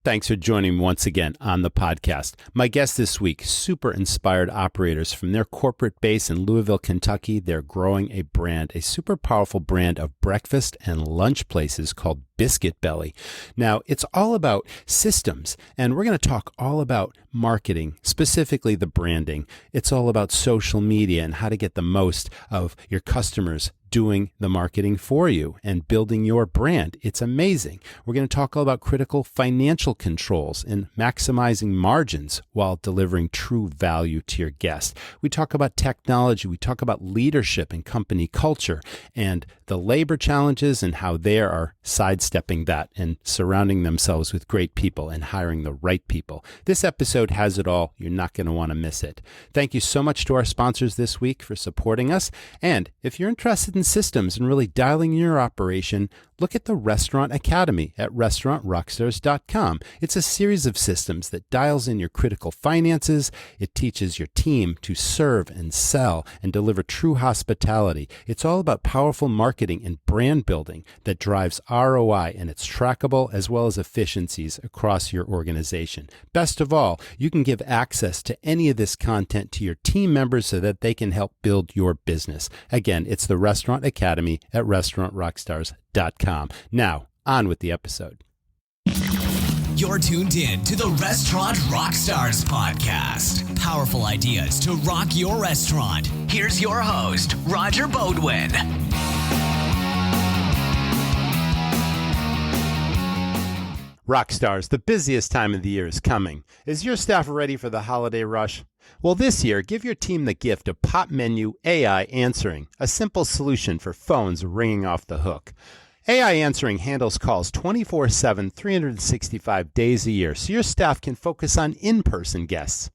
Thanks for joining me once again on the podcast. My guest this week, super inspired operators from their corporate base in Louisville, Kentucky. They're growing a brand, a super powerful brand of breakfast and lunch places called Biscuit Belly. Now, it's all about systems, and we're going to talk all about marketing, specifically the branding. It's all about social media and how to get the most of your customers doing the marketing for you and building your brand. It's amazing. We're going to talk all about critical financial controls and maximizing margins while delivering true value to your guests. We talk about technology. We talk about leadership and company culture and the labor challenges and how they are sidestepping that and surrounding themselves with great people and hiring the right people. This episode has it all. You're not going to want to miss it. Thank you so much to our sponsors this week for supporting us. And if you're interested in systems and really dialing in your operation, look at the Restaurant Academy at restaurantrockstars.com. It's a series of systems that dials in your critical finances. It teaches your team to serve and sell and deliver true hospitality. It's all about powerful marketing and brand building that drives ROI, and it's trackable as well as efficiencies across your organization. Best of all, you can give access to any of this content to your team members so that they can help build your business. Again, it's the Restaurant Academy at restaurantrockstars.com. Now, on with the episode. You're tuned in to the Restaurant Rockstars Podcast. Powerful ideas to rock your restaurant. Here's your host, Roger Bodwin. Rockstars, the busiest time of the year is coming. Is your staff ready for the holiday rush? Well, this year, give your team the gift of Pop Menu AI Answering, a simple solution for phones ringing off the hook. AI Answering handles calls 24/7, 365 days a year, so your staff can focus on in-person guests.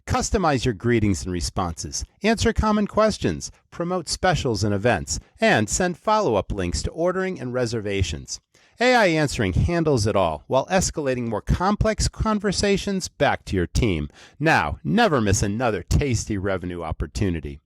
Customize your greetings and responses, answer common questions, promote specials and events, and send follow-up links to ordering and reservations. AI Answering handles it all while escalating more complex conversations back to your team. Now, never miss another tasty revenue opportunity.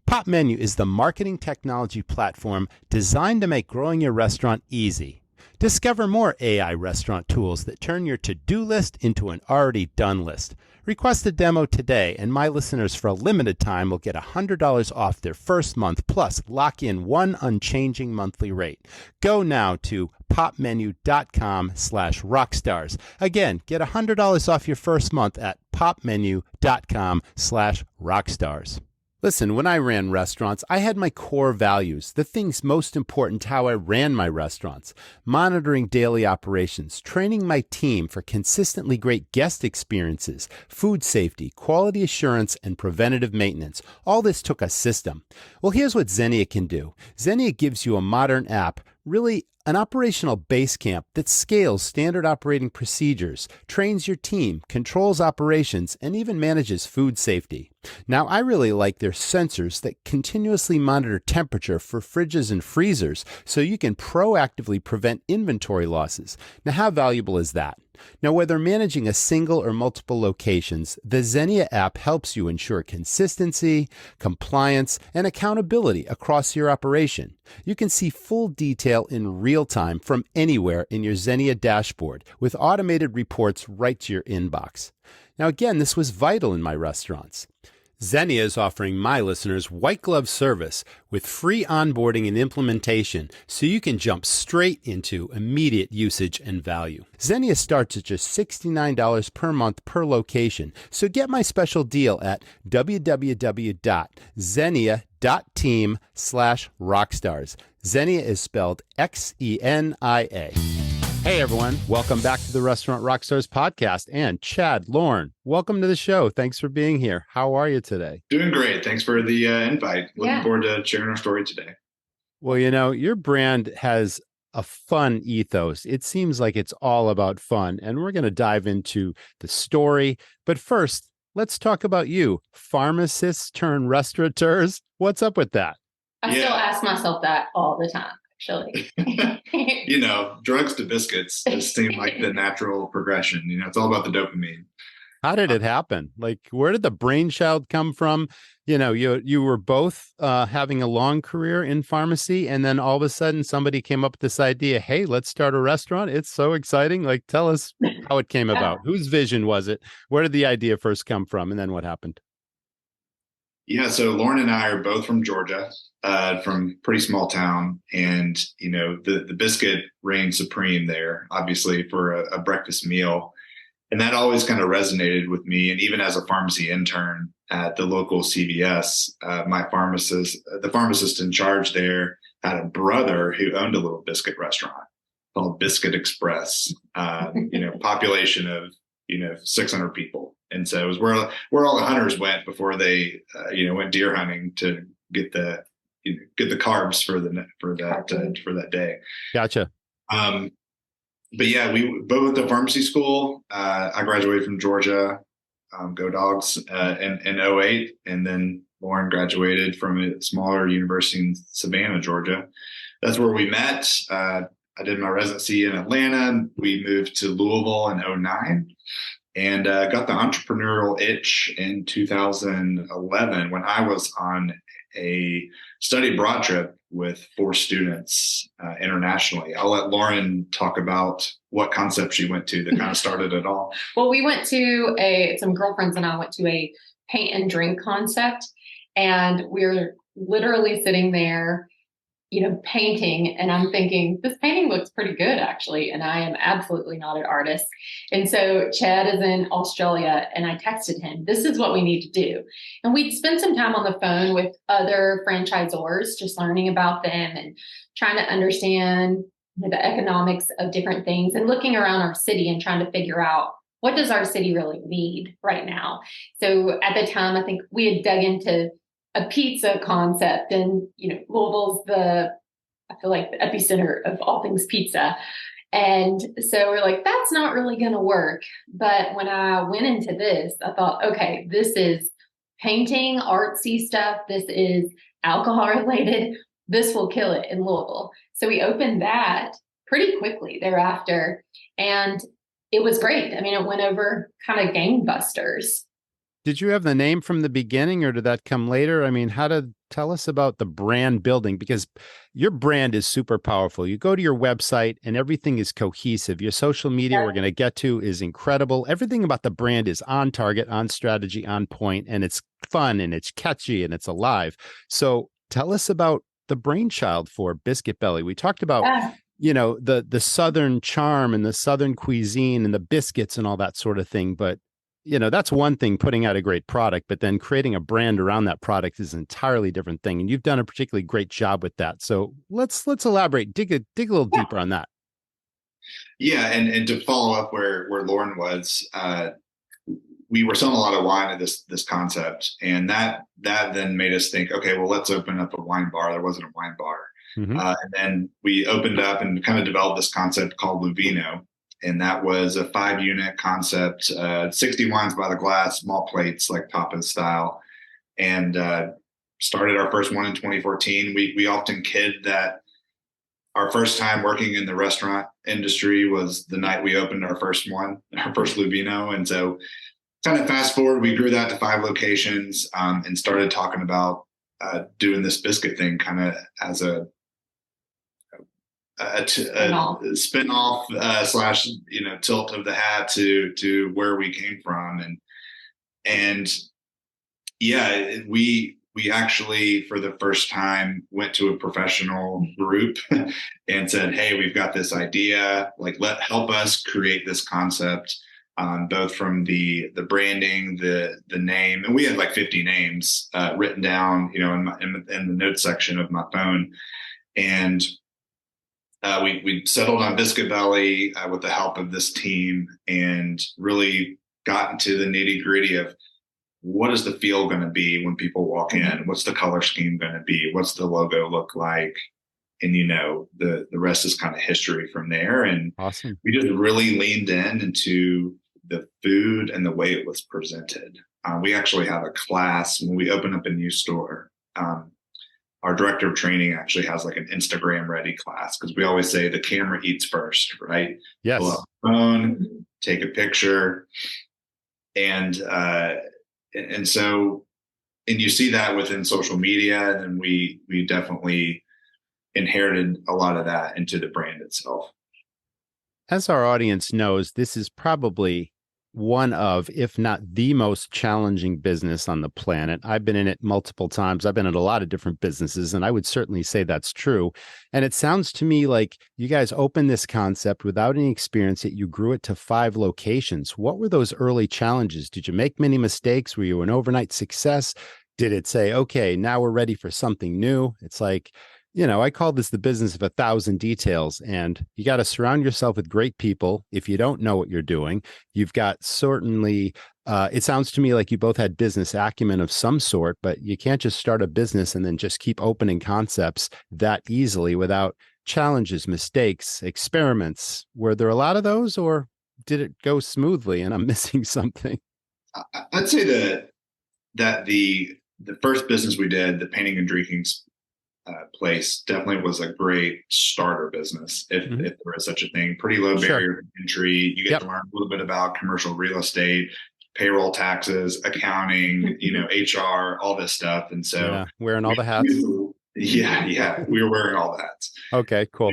Pop Menu is the marketing technology platform designed to make growing your restaurant easy. Discover more AI restaurant tools that turn your to-do list into an already done list. Request a demo today, and my listeners for a limited time will get $100 off their first month, plus lock in one unchanging monthly rate. Go now to popmenu.com/rockstars. Again, get $100 off your first month at popmenu.com/rockstars. Listen, when I ran restaurants, I had my core values, the things most important to how I ran my restaurants: monitoring daily operations, training my team for consistently great guest experiences, food safety, quality assurance, and preventative maintenance. All this took a system. Well, here's what Xenia can do. Xenia gives you a modern app, really an operational base camp that scales standard operating procedures, trains your team, controls operations, and even manages food safety. Now, I really like their sensors that continuously monitor temperature for fridges and freezers so you can proactively prevent inventory losses. Now, how valuable is that? Now, whether managing a single or multiple locations, the Xenia app helps you ensure consistency, compliance, and accountability across your operation. You can see full detail in real time from anywhere in your Xenia dashboard with automated reports right to your inbox. Now, again, this was vital in my restaurants. Xenia is offering my listeners white glove service with free onboarding and implementation so you can jump straight into immediate usage and value. Xenia starts at just $69 per month per location. So get my special deal at www.xenia.team/rockstars. Xenia is spelled Xenia. Hey everyone, welcome back to the Restaurant Rockstars Podcast. And Chad, Lauren, welcome to the show. Thanks for being here. How are you today? Doing great. Thanks for the invite. Looking forward to sharing our story today. Well, you know, your brand has a fun ethos. It seems like it's all about fun, and we're going to dive into the story. But first, let's talk about you, pharmacists turned restaurateurs. What's up with that? I still ask myself that all the time, actually. You know, drugs to biscuits just seem like the natural progression. You know, it's all about the dopamine. How did it happen? Like, where did the brainchild come from? You were both having a long career in pharmacy, and then all of a sudden somebody came up with this idea, hey, let's start a restaurant. It's so exciting. Like, tell us how it came about. Whose vision was it? Where did the idea first come from? And then what happened? Yeah, so Lauren and I are both from Georgia, from pretty small town. And, the biscuit reigned supreme there, obviously, for a breakfast meal. And that always kind of resonated with me. And even as a pharmacy intern at the local CVS, the pharmacist in charge there had a brother who owned a little biscuit restaurant called Biscuit Express, population of, 600 people. And so it was where all the hunters went before they, went deer hunting to get the carbs for that day. Gotcha. But yeah, we both went to pharmacy school. I graduated from Georgia, go Dogs, in 2008. And then Lauren graduated from a smaller university in Savannah, Georgia. That's where we met. I did my residency in Atlanta. We moved to Louisville in 2009 and got the entrepreneurial itch in 2011 when I was on a study abroad trip with 4 students internationally. I'll let Lauren talk about what concept she went to that kind of started it all. Well, we went to some girlfriends and I went to a paint and drink concept, and we were literally sitting there, painting. And I'm thinking, this painting looks pretty good, actually. And I am absolutely not an artist. And so Chad is in Australia, and I texted him, this is what we need to do. And we'd spend some time on the phone with other franchisors, just learning about them and trying to understand the economics of different things and looking around our city and trying to figure out, what does our city really need right now? So at the time, I think we had dug into a pizza concept, and Louisville's I feel like the epicenter of all things pizza. And so we're like, that's not really going to work. But when I went into this, I thought, okay, this is painting, artsy stuff. This is alcohol related. This will kill it in Louisville. So we opened that pretty quickly thereafter. And it was great. I mean, it went over kind of gangbusters. Did you have the name from the beginning, or did that come later? I mean, tell us about the brand building, because your brand is super powerful. You go to your website and everything is cohesive. Your social media, we're going to get to, is incredible. Everything about the brand is on target, on strategy, on point, and it's fun and it's catchy and it's alive. So tell us about the brainchild for Biscuit Belly. We talked about, the Southern charm and the Southern cuisine and the biscuits and all that sort of thing. But that's one thing, putting out a great product, but then creating a brand around that product is an entirely different thing. And you've done a particularly great job with that. So let's elaborate, dig a little deeper on that. Yeah. And to follow up where Lauren was, we were selling a lot of wine at this concept. And that then made us think, okay, well, let's open up a wine bar. There wasn't a wine bar. Mm-hmm. And then we opened up and kind of developed this concept called Luvino. And that was a 5-unit concept, 60 wines by the glass, small plates, like tapas style. And started our first one in 2014. We often kid that our first time working in the restaurant industry was the night we opened our first Luvino. And so kind of fast forward, we grew that to 5 locations, and started talking about doing this biscuit thing kind of as a spin-off slash tilt of the hat to where we came from. And yeah, we actually for the first time went to a professional group and said, hey, we've got this idea, like help us create this concept, both from the branding, the name, and we had like 50 names written down in the notes section of my phone. And we settled on Biscuit Belly with the help of this team, and really got into the nitty gritty of what is the feel going to be when people walk in? What's the color scheme going to be? What's the logo look like? And, the rest is kind of history from there. And awesome. We just really leaned into the food and the way it was presented. We actually have a class when we open up a new store. Our director of training actually has like an Instagram ready class, because we always say the camera eats first, right? Yes. Pull out the phone, take a picture. And so, and you see that within social media, and then we definitely inherited a lot of that into the brand itself. As our audience knows, this is probably one of, if not the most challenging business on the planet. I've been in it multiple times. I've been at a lot of different businesses, and I would certainly say that's true. And it sounds to me like you guys opened this concept without any experience, yet you grew it to 5 locations. What were those early challenges? Did you make many mistakes? Were you an overnight success? Did it say, okay, now we're ready for something new? It's like, I call this the business of 1,000 details, and you got to surround yourself with great people. If you don't know what you're doing, you've got certainly, it sounds to me like you both had business acumen of some sort, but you can't just start a business and then just keep opening concepts that easily without challenges, mistakes, experiments. Were there a lot of those, or did it go smoothly and I'm missing something? I'd say that the first business we did, the painting and drinking place, definitely was a great starter business, if there is such a thing. Pretty low barrier to entry. You get to learn a little bit about commercial real estate, payroll, taxes, accounting, HR, all this stuff. And so wearing all the hats. We were wearing all that. Okay, cool.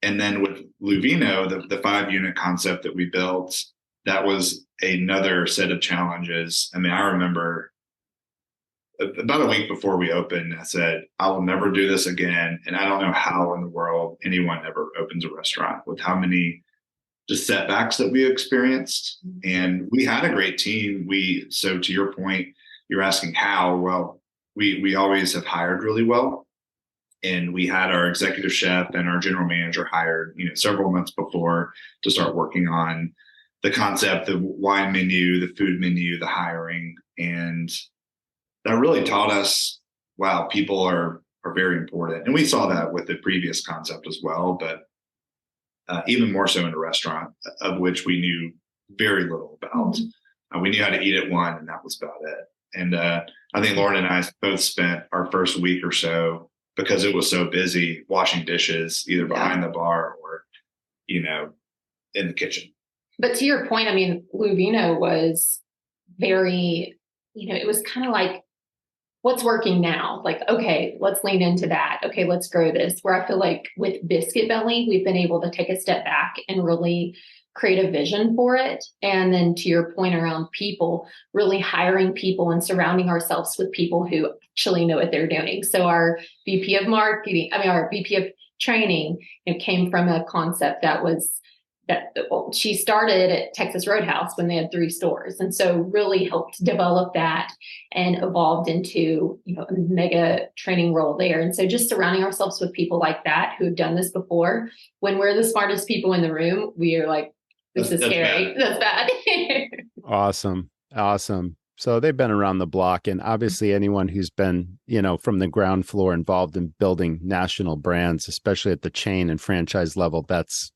And then with Luvino, the 5-unit concept that we built, that was another set of challenges. I mean, I remember about a week before we opened, I said, I will never do this again. And I don't know how in the world anyone ever opens a restaurant with how many just setbacks that we experienced. And we had a great team. So to your point, you're asking how. Well, we always have hired really well. And we had our executive chef and our general manager hired, several months before to start working on the concept, the wine menu, the food menu, the hiring. And that really taught us, wow, people are very important. And we saw that with the previous concept as well, but even more so in a restaurant, of which we knew very little about. We knew how to eat at one, and that was about it. And I think Lauren and I both spent our first week or so, because it was so busy, washing dishes, either behind the bar or, in the kitchen. But to your point, I mean, Luvino was very, it was kind of like, what's working now? Like, okay, let's lean into that. Okay, let's grow this. Where I feel like with Biscuit Belly, we've been able to take a step back and really create a vision for it. And then to your point around people, really hiring people and surrounding ourselves with people who actually know what they're doing. So our VP of marketing, our VP of training, came from a concept that she started at Texas Roadhouse when they had 3 stores. And so really helped develop that and evolved into, a mega training role there. And so just surrounding ourselves with people like that who have done this before. When we're the smartest people in the room, we are like, this is scary. That's bad. Awesome. So they've been around the block, and obviously anyone who's been, from the ground floor involved in building national brands, especially at the chain and franchise level, that's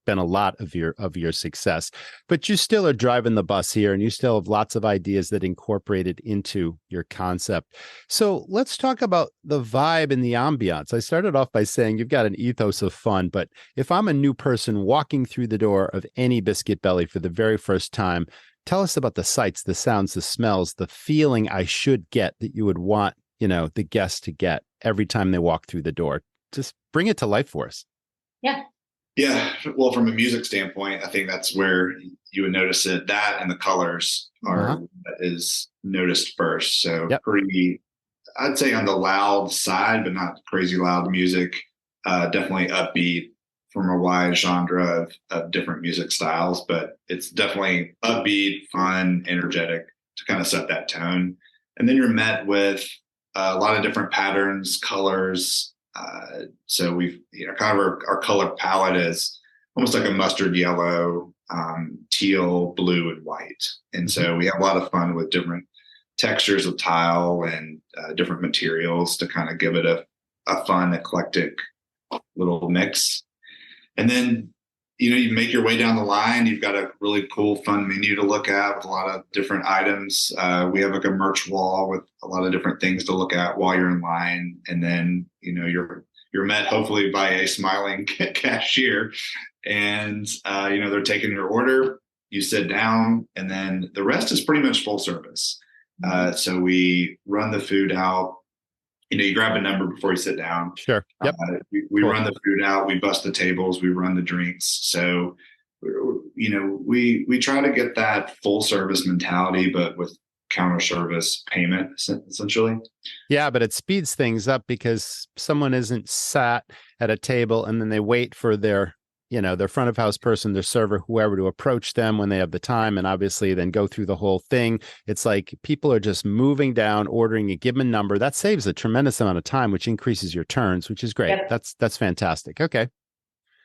been a lot of your success. But you still are driving the bus here, and you still have lots of ideas that incorporated into your concept. So let's talk about the vibe and the ambiance. I started off by saying you've got an ethos of fun, but if I'm a new person walking through the door of any Biscuit Belly for the very first time, tell us about the sights, the sounds, the smells, the feeling I should get that you would want, the guests to get every time they walk through the door. Just bring it to life for us. Yeah. Well, from a music standpoint, I think that's where you would notice it. That and the colors is noticed first. So pretty, I'd say on the loud side, but not crazy loud music. Definitely upbeat from a wide genre of different music styles, but it's definitely upbeat, fun, energetic to kind of set that tone. And then you're met with a lot of different patterns, colors. So we've, kind of our color palette is almost like a mustard yellow, teal, blue, and white. And so we have a lot of fun with different textures of tile and different materials to kind of give it a fun, eclectic little mix. And then, you make your way down the line. You've got a really cool, fun menu to look at with a lot of different items. We have like a merch wall with a lot of different things to look at while you're in line. And then, you're met hopefully by a smiling cashier, and, they're taking your order. you sit down, and then the rest is pretty much full service. So we run the food out. You grab a number before you sit down. Sure. Yep. We run the food out. We bust the tables. We run the drinks. So, we try to get that full service mentality, but with counter service payment, essentially. Yeah, but it speeds things up because someone isn't sat at a table and then they wait for their front of house person, their server, whoever, to approach them when they have the time, and obviously then go through the whole thing. It's like people are just moving down, ordering a given number. That saves a tremendous amount of time, which increases your turns, which is great. Yep. That's fantastic. Okay.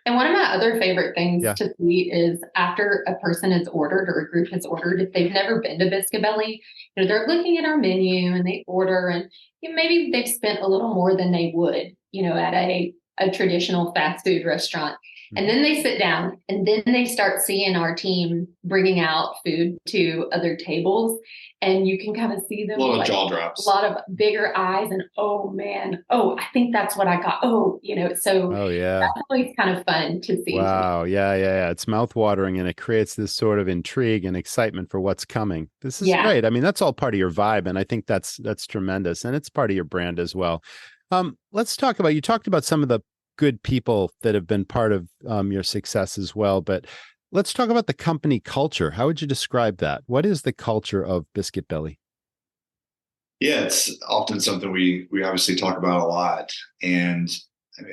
And one of my other favorite things to see is after a person is ordered or a group has ordered, if they've never been to Biscuit Belly, they're looking at our menu and they order, and maybe they've spent a little more than they would, at a traditional fast food restaurant. And then they sit down and then they start seeing our team bringing out food to other tables, and you can kind of see them. A lot of jaw drops. A lot of bigger eyes and, oh man, I think that's what I got. So that's always kind of fun to see. Wow. Yeah. It's mouthwatering, and it creates this sort of intrigue and excitement for what's coming. This is great. I mean, that's all part of your vibe, and I think that's tremendous, and it's part of your brand as well. Let's talk about, you talked about some of the good people that have been part of your success as well, but let's talk about the company culture. How would you describe that? What is the culture of Biscuit Belly? Yeah, it's often something we obviously talk about a lot. And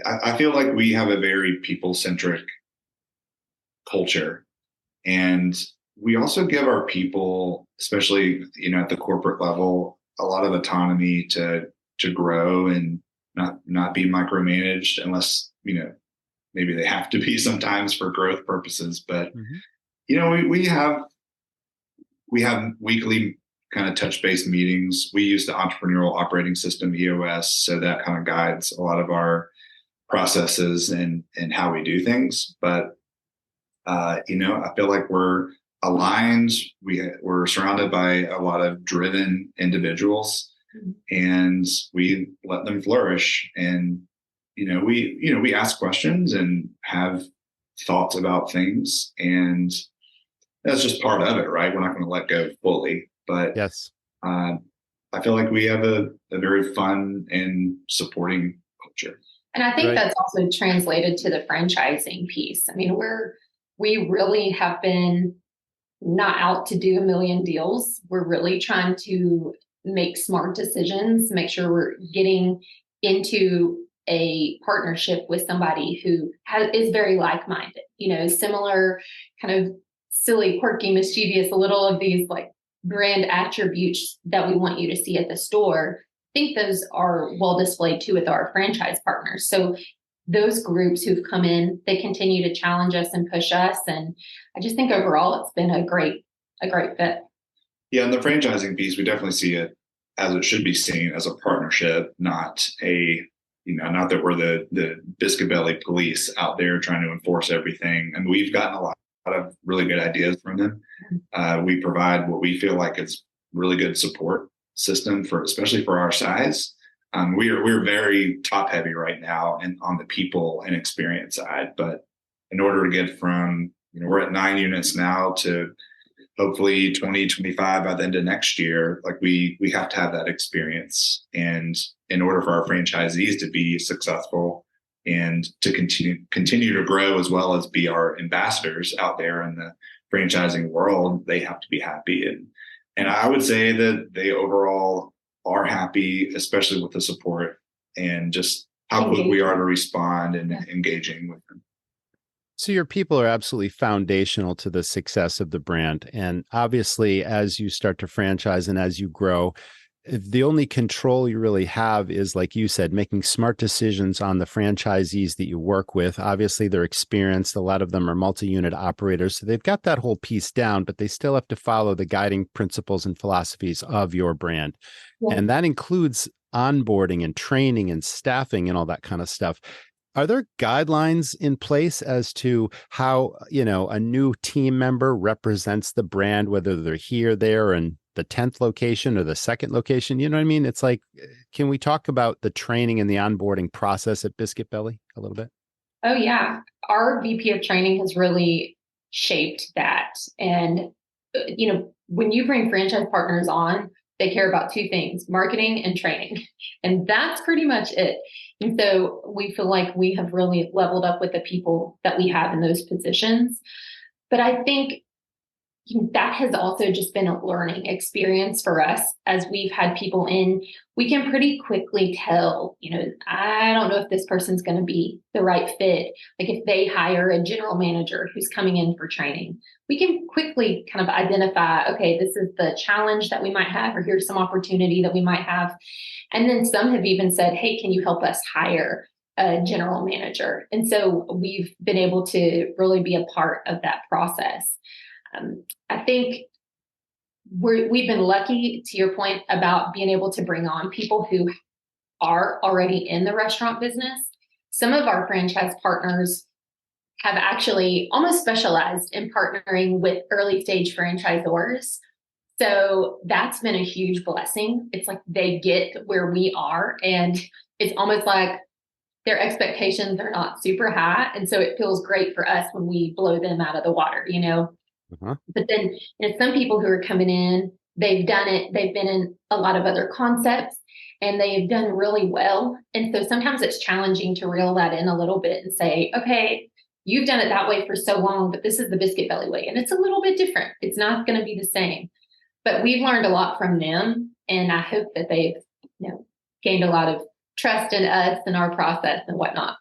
I feel like we have a very people-centric culture. And we also give our people, especially, at the corporate level, a lot of autonomy to grow and not be micromanaged unless, maybe they have to be sometimes for growth purposes. But, we have weekly kind of touch-based meetings. We use the entrepreneurial operating system, EOS, so that kind of guides a lot of our processes and how we do things. But, I feel like we're aligned. We're surrounded by a lot of driven individuals, and we let them flourish. And, we ask questions and have thoughts about things, and that's just part of it, right? We're not going to let go fully, but yes, I feel like we have a very fun and supporting culture. And I think that's also translated to the franchising piece. I mean, we really have been not out to do a million deals. We're really trying to make smart decisions, make sure we're getting into a partnership with somebody who is very like-minded, similar kind of silly, quirky, mischievous, a little of these like brand attributes that we want you to see at the store. I think those are well displayed too with our franchise partners. So those groups who've come in, they continue to challenge us and push us. And I just think overall it's been a great fit. Yeah. And the franchising piece, we definitely see it as it should be seen, as a partnership, not not that we're the Biscuit Belly police out there trying to enforce everything. And we've gotten a lot of really good ideas from them. We provide what we feel like is really good support system especially for our size. We're very top heavy right now and on the people and experience side, but in order to get from, we're at 9 units now to hopefully 20, 25 by the end of next year, like we have to have that experience. And in order for our franchisees to be successful and to continue to grow, as well as be our ambassadors out there in the franchising world, they have to be happy. And I would say that they overall are happy, especially with the support and just how quick we are to respond and engaging with them. So your people are absolutely foundational to the success of the brand. And obviously, as you start to franchise and as you grow, the only control you really have is, like you said, making smart decisions on the franchisees that you work with. Obviously, they're experienced. A lot of them are multi-unit operators. So they've got that whole piece down, but they still have to follow the guiding principles and philosophies of your brand. Yeah. And that includes onboarding and training and staffing and all that kind of stuff. Are there guidelines in place as to how, a new team member represents the brand, whether they're here, there, and the 10th location or the second location? You know what I mean? It's like, can we talk about the training and the onboarding process at Biscuit Belly a little bit? Oh, yeah. Our VP of training has really shaped that. And, when you bring franchise partners on, they care about two things, marketing and training. And that's pretty much it. And so we feel like we have really leveled up with the people that we have in those positions. But I think that has also just been a learning experience for us as we've had people in. We can pretty quickly tell, I don't know if this person's going to be the right fit. Like if they hire a general manager who's coming in for training, we can quickly kind of identify, okay, this is the challenge that we might have, or here's some opportunity that we might have. And then some have even said, hey, can you help us hire a general manager? And so we've been able to really be a part of that process. I think we've been lucky, to your point about being able to bring on people who are already in the restaurant business. Some of our franchise partners have actually almost specialized in partnering with early stage franchisors. So that's been a huge blessing. It's like they get where we are, and it's almost like their expectations are not super high. And so it feels great for us when we blow them out of the water, Uh-huh. But then some people who are coming in, they've done it. They've been in a lot of other concepts and they've done really well. And so sometimes it's challenging to reel that in a little bit and say, okay, you've done it that way for so long, but this is the Biscuit Belly way. And it's a little bit different. It's not going to be the same. But we've learned a lot from them. And I hope that they've gained a lot of trust in us and our process and whatnot.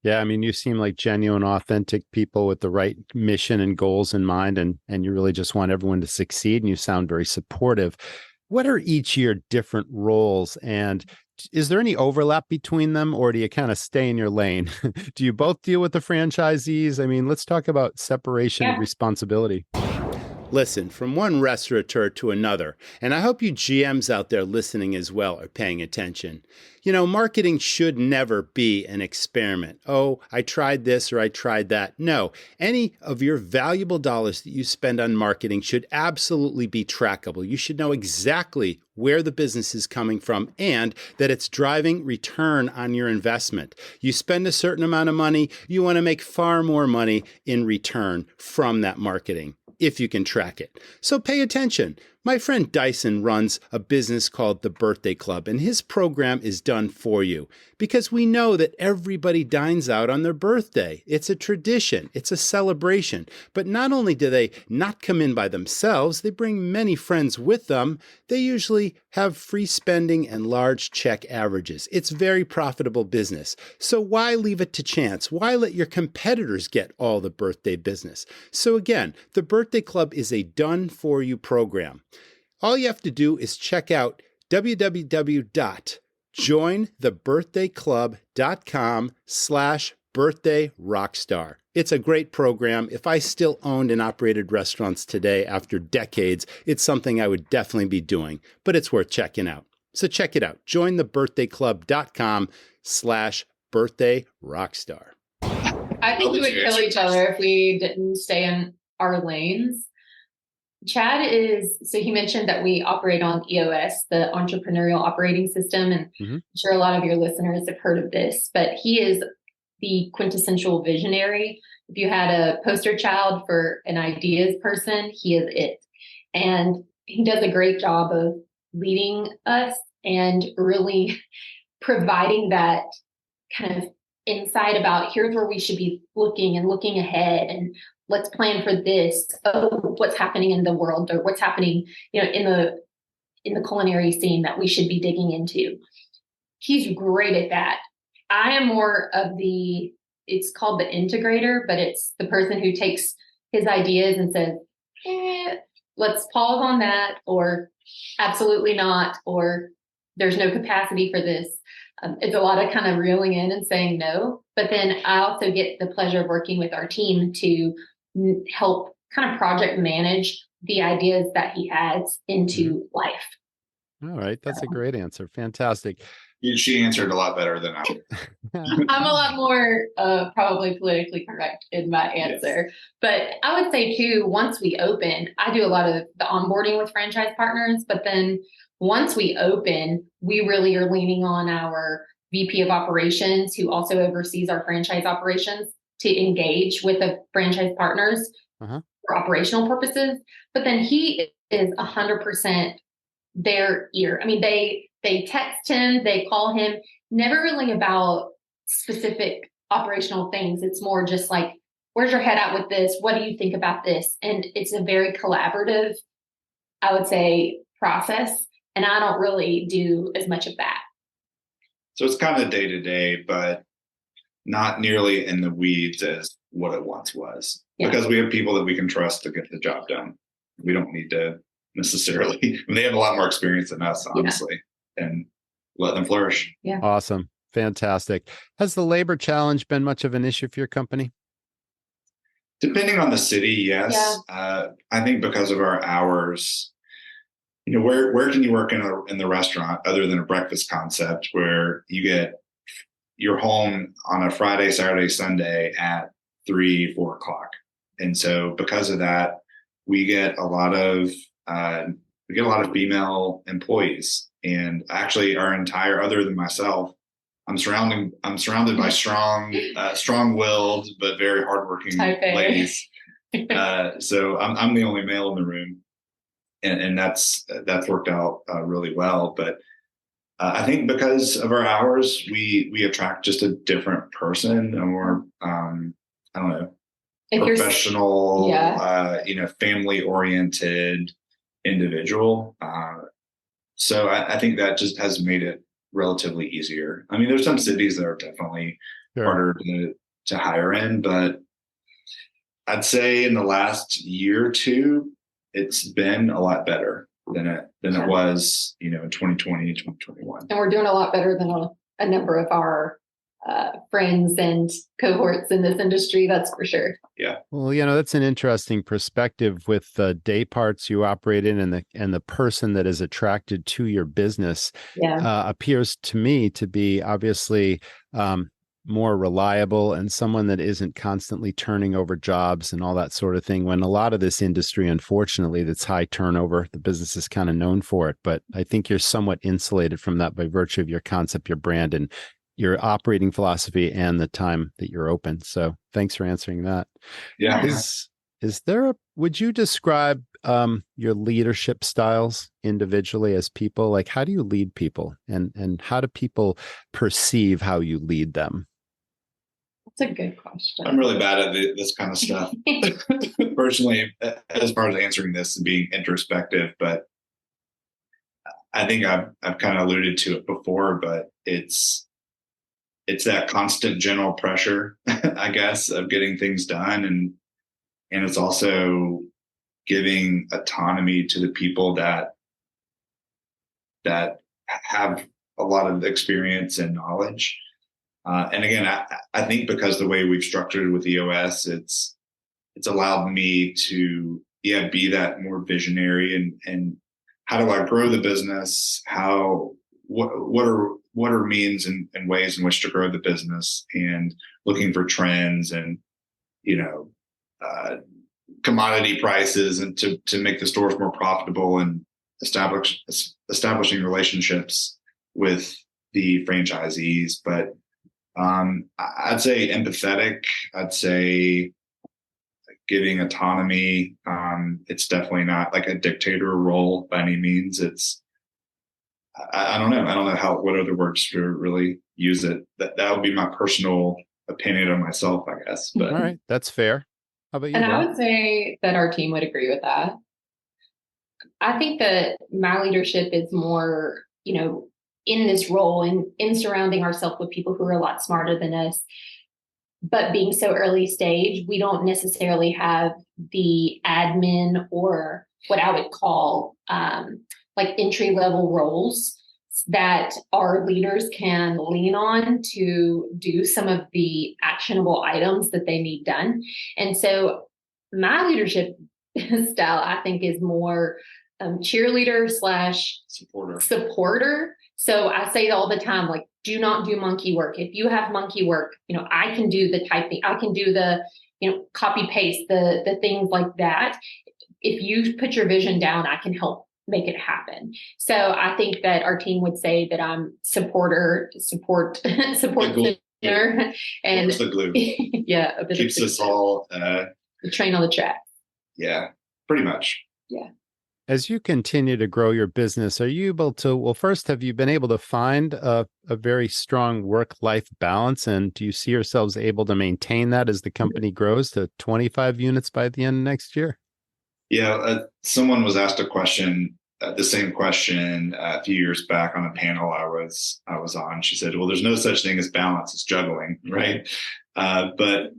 Yeah, I mean, you seem like genuine, authentic people with the right mission and goals in mind, and you really just want everyone to succeed, and you sound very supportive. What are each your different roles, and is there any overlap between them, or do you kind of stay in your lane? Do you both deal with the franchisees? I mean, let's talk about separation of responsibility. Listen, from one restaurateur to another, and I hope you GMs out there listening as well are paying attention. Marketing should never be an experiment. Oh, I tried this or I tried that. No, any of your valuable dollars that you spend on marketing should absolutely be trackable. You should know exactly where the business is coming from and that it's driving return on your investment. You spend a certain amount of money, you want to make far more money in return from that marketing, if you can track it. So pay attention. My friend Dyson runs a business called the Birthday Club, and his program is done for you because we know that everybody dines out on their birthday. It's a tradition. It's a celebration. But not only do they not come in by themselves, they bring many friends with them. They usually have free spending and large check averages. It's very profitable business. So why leave it to chance? Why let your competitors get all the birthday business? So again, the Birthday Club is a done-for-you program. All you have to do is check out www.jointhebirthdayclub.com/birthdayrockstar. It's a great program. If I still owned and operated restaurants today after decades, it's something I would definitely be doing, but it's worth checking out. So check it out. Jointhebirthdayclub.com/birthdayrockstar. I think we would kill each other if we didn't stay in our lanes. Chad so he mentioned that we operate on EOS, the entrepreneurial operating system. And I'm sure a lot of your listeners have heard of this, but he is the quintessential visionary. If you had a poster child for an ideas person, he is it. And he does a great job of leading us and really providing that kind of insight about here's where we should be looking and looking ahead, and let's plan for this. Oh, what's happening in the world, or what's happening, in the culinary scene that we should be digging into. He's great at that. I am more of it's called the integrator, but it's the person who takes his ideas and says, let's pause on that, or absolutely not, or there's no capacity for this. It's a lot of kind of reeling in and saying no. But then I also get the pleasure of working with our team to help kind of project manage the ideas that he has into life. All right. That's a great answer. Fantastic. She answered a lot better than I did. I'm a lot more probably politically correct in my answer. Yes. But I would say too, once we open, I do a lot of the onboarding with franchise partners, but then once we open, we really are leaning on our VP of operations, who also oversees our franchise operations, to engage with the franchise partners for operational purposes. But then he is 100% their ear. I mean, they text him, they call him, never really about specific operational things. It's more just like, where's your head at with this? What do you think about this? And it's a very collaborative, I would say, process. And I don't really do as much of that. So it's kind of day to day, but not nearly in the weeds as what it once was. Yeah. Because we have people that we can trust to get the job done. We don't need to necessarily, they have a lot more experience than us, honestly, and let them flourish. Yeah. Awesome. Fantastic. Has the labor challenge been much of an issue for your company? Depending on the city, yes. Yeah. I think because of our hours, where can you work in the restaurant other than a breakfast concept where you're home on a Friday, Saturday, Sunday at 3-4 o'clock. And so because of that, we get a lot of female employees, and actually other than myself, I'm surrounded by strong-willed but very hardworking ladies. So I'm the only male in the room, and that's worked out really well. But I think because of our hours, we attract just a different person, a more I don't know, professional, family-oriented individual. So I think that just has made it relatively easier. I mean, there's some cities that are definitely harder to hire in, but I'd say in the last year or two, it's been a lot better than it was, in 2020, 2021. And we're doing a lot better than a number of our friends and cohorts in this industry, that's for sure. Yeah. Well, that's an interesting perspective with the day parts you operate in, and the person that is attracted to your business appears to me to be obviously more reliable and someone that isn't constantly turning over jobs and all that sort of thing. When a lot of this industry, unfortunately, that's high turnover, the business is kind of known for it. But I think you're somewhat insulated from that by virtue of your concept, your brand, and your operating philosophy and the time that you're open. So thanks for answering that. Yeah. Would you describe your leadership styles individually as people? Like, how do you lead people, and how do people perceive how you lead them? That's a good question. I'm really bad at this kind of stuff personally, as far as answering this and being introspective, but I think I've kind of alluded to it before, but it's that constant general pressure, I guess, of getting things done. And it's also giving autonomy to the people that have a lot of experience and knowledge. And again, I think because the way we've structured it with EOS, it's allowed me to, be that more visionary and how do I grow the business? What are means and ways in which to grow the business, and looking for trends and, commodity prices, and to make the stores more profitable, and establishing relationships with the franchisees. But I'd say empathetic. I'd say giving autonomy. It's definitely not like a dictator role by any means. I don't know. I don't know what other words to really use it. That would be my personal opinion of myself, I guess. But all right, that's fair. How about you? And I would say that our team would agree with that. I think that my leadership is more, in this role and in surrounding ourselves with people who are a lot smarter than us. But being so early stage, we don't necessarily have the admin or what I would call like entry level roles that our leaders can lean on to do some of the actionable items that they need done. And so my leadership style, I think, is more cheerleader / supporter. So I say all the time, like, do not do monkey work. If you have monkey work, I can do the typing. I can do the, copy paste, the things like that. If you put your vision down, I can help make it happen. So I think that our team would say that I'm support center, and the glue. Yeah, Keeps us all the train on the track. Yeah, pretty much. Yeah. As you continue to grow your business, are you able to, well, first, have you been able to find a very strong work-life balance? And do you see yourselves able to maintain that as the company grows to 25 units by the end of next year? Yeah, someone was asked a question, the same question a few years back on a panel I was on. She said, "Well, there's no such thing as balance; it's juggling, right?" But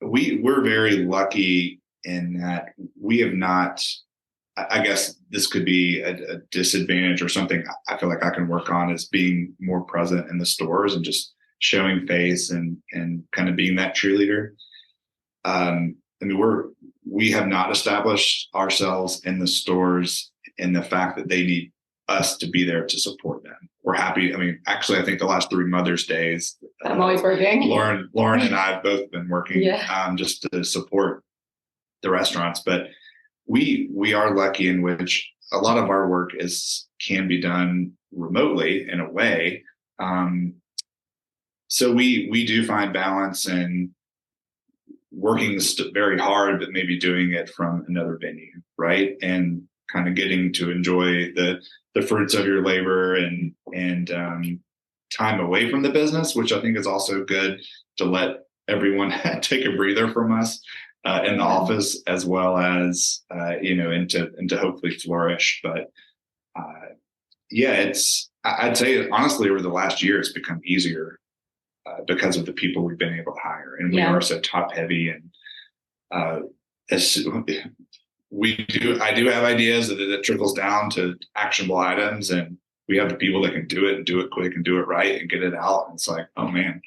we're very lucky in that we have not. I guess this could be a disadvantage or something I feel like I can work on, is being more present in the stores and just showing face and kind of being that cheerleader. I mean, we have not established ourselves in the stores in the fact that they need us to be there to support them. We're happy. I mean, actually, I think the last 3 Mother's Days, I'm always working. Lauren and I have both been working just to support the restaurants. But we are lucky in which a lot of our work can be done remotely in a way. So we do find balance in working very hard, but maybe doing it from another venue, right? And kind of getting to enjoy the fruits of your labor and time away from the business, which I think is also good to let everyone take a breather from us in the office, as well as and to hopefully flourish. But I'd say honestly, over the last year, it's become easier because of the people we've been able to hire, and we are so top heavy. And I do have ideas that trickles down to actionable items, and we have the people that can do it and do it quick and do it right and get it out. And it's like, oh man.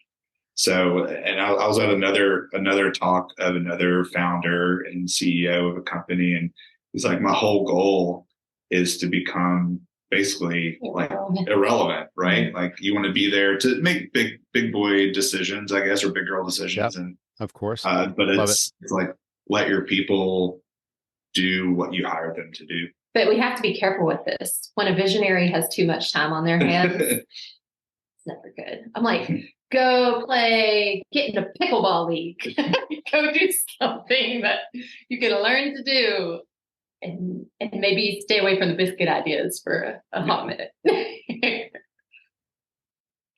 So, and I was at another talk of another founder and CEO of a company, and he's like, my whole goal is to become basically like irrelevant, right? Like you want to be there to make big boy decisions, I guess, or big girl decisions. And of course, but it's like, let your people do what you hired them to do. But we have to be careful with this. When a visionary has too much time on their hands, it's never good. I'm like, go play, get in a pickleball league, go do something that you can learn to do, and maybe stay away from the biscuit ideas for a hot minute.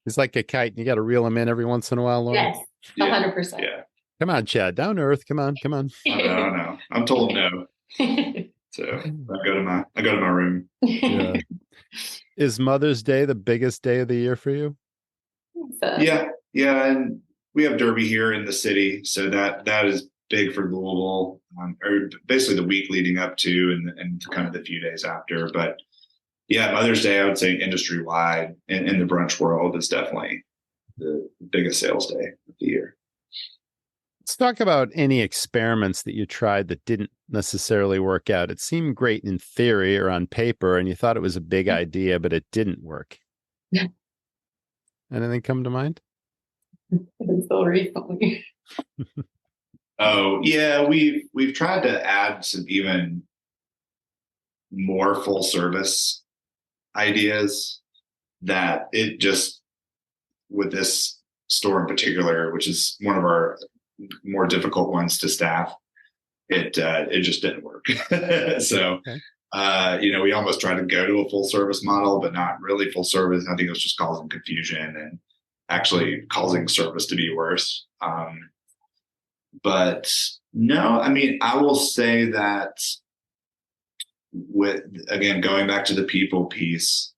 It's like a kite. You got to reel them in every once in a while, Lauren. Yes, 100%. Yeah. Come on, Chad, down to earth. Come on. No. I'm told no. So I go to my room. Yeah. Is Mother's Day the biggest day of the year for you? Yeah, and we have Derby here in the city, so that is big for Louisville, or basically the week leading up to and kind of the few days after. But yeah, Mother's Day, I would say industry wide in the brunch world is definitely the biggest sales day of the year. Let's talk about any experiments that you tried that didn't necessarily work out. It seemed great in theory or on paper, and you thought it was a big idea, but it didn't work. Yeah. Anything come to mind? So recently. Oh yeah, we've tried to add some even more full service ideas that it just, with this store in particular, which is one of our more difficult ones to staff, it just didn't work. So we almost tried to go to a full service model, but not really full service. I think it was just causing confusion and actually causing service to be worse. But no, I mean, I will say that again, going back to the people piece,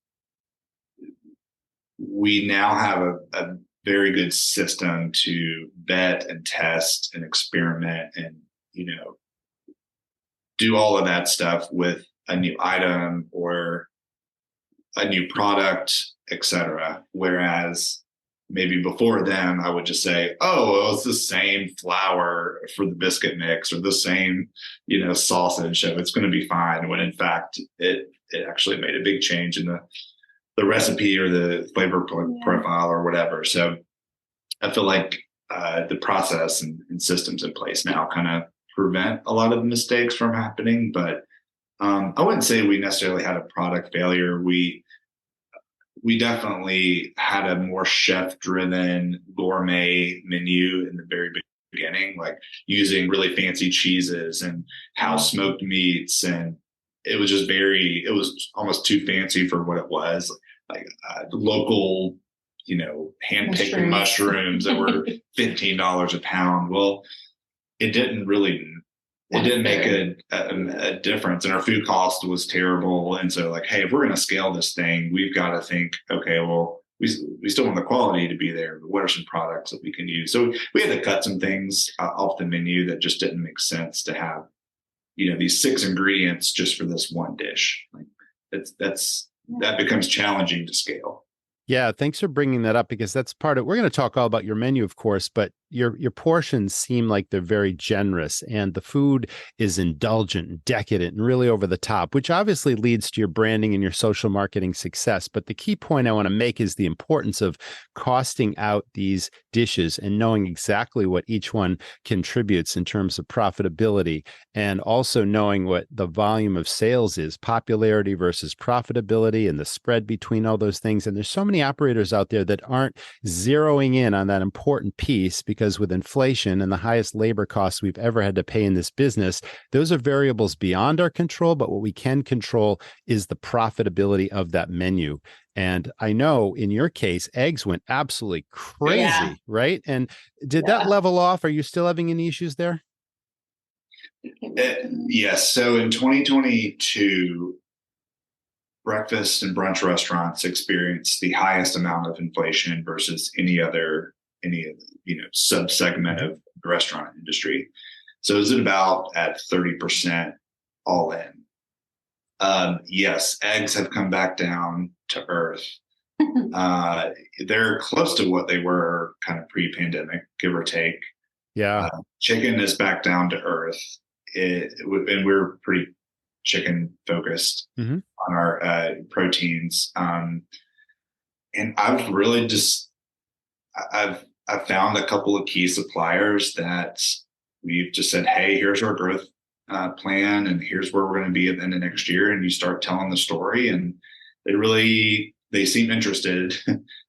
we now have a very good system to vet and test and experiment and, do all of that stuff with a new item or a new product, etc. Whereas maybe before then, I would just say, oh, well, it's the same flour for the biscuit mix or the same, sausage, so it's going to be fine. When in fact, it actually made a big change in the recipe or the flavor profile or whatever. So I feel like the process and systems in place now kind of prevent a lot of mistakes from happening. But I wouldn't say we necessarily had a product failure. We definitely had a more chef-driven gourmet menu in the very beginning, like using really fancy cheeses and house smoked meats. And it was almost too fancy for what it was, like local, hand-picked mushrooms that were $15 a pound. Well, it didn't make a difference, and our food cost was terrible. And so, like, hey, if we're going to scale this thing, we've got to think, okay, well, we still want the quality to be there, but what are some products that we can use? So we had to cut some things off the menu that just didn't make sense to have, these 6 ingredients just for this one dish. Like that becomes challenging to scale. Yeah, thanks for bringing that up, because that's part of, we're going to talk all about your menu, of course, but your portions seem like they're very generous, and the food is indulgent and decadent and really over the top, which obviously leads to your branding and your social marketing success. But the key point I want to make is the importance of costing out these dishes and knowing exactly what each one contributes in terms of profitability, and also knowing what the volume of sales is, popularity versus profitability, and the spread between all those things. And there's so many operators out there that aren't zeroing in on that important piece, because with inflation and the highest labor costs we've ever had to pay in this business, those are variables beyond our control. But what we can control is the profitability of that menu. And I know in your case, eggs went absolutely crazy, right? And did that level off? Are you still having any issues there? Yes. So in 2022, breakfast and brunch restaurants experienced the highest amount of inflation versus any sub-segment of the restaurant industry. So is it about at 30% all in? Yes, eggs have come back down to earth. They're close to what they were kind of pre-pandemic, give or take. Yeah. Chicken is back down to earth. And we're pretty chicken focused on our proteins. And I've really I've found a couple of key suppliers that we've just said, hey, here's our growth plan, and here's where we're going to be at the end of next year. And you start telling the story, and they seem interested.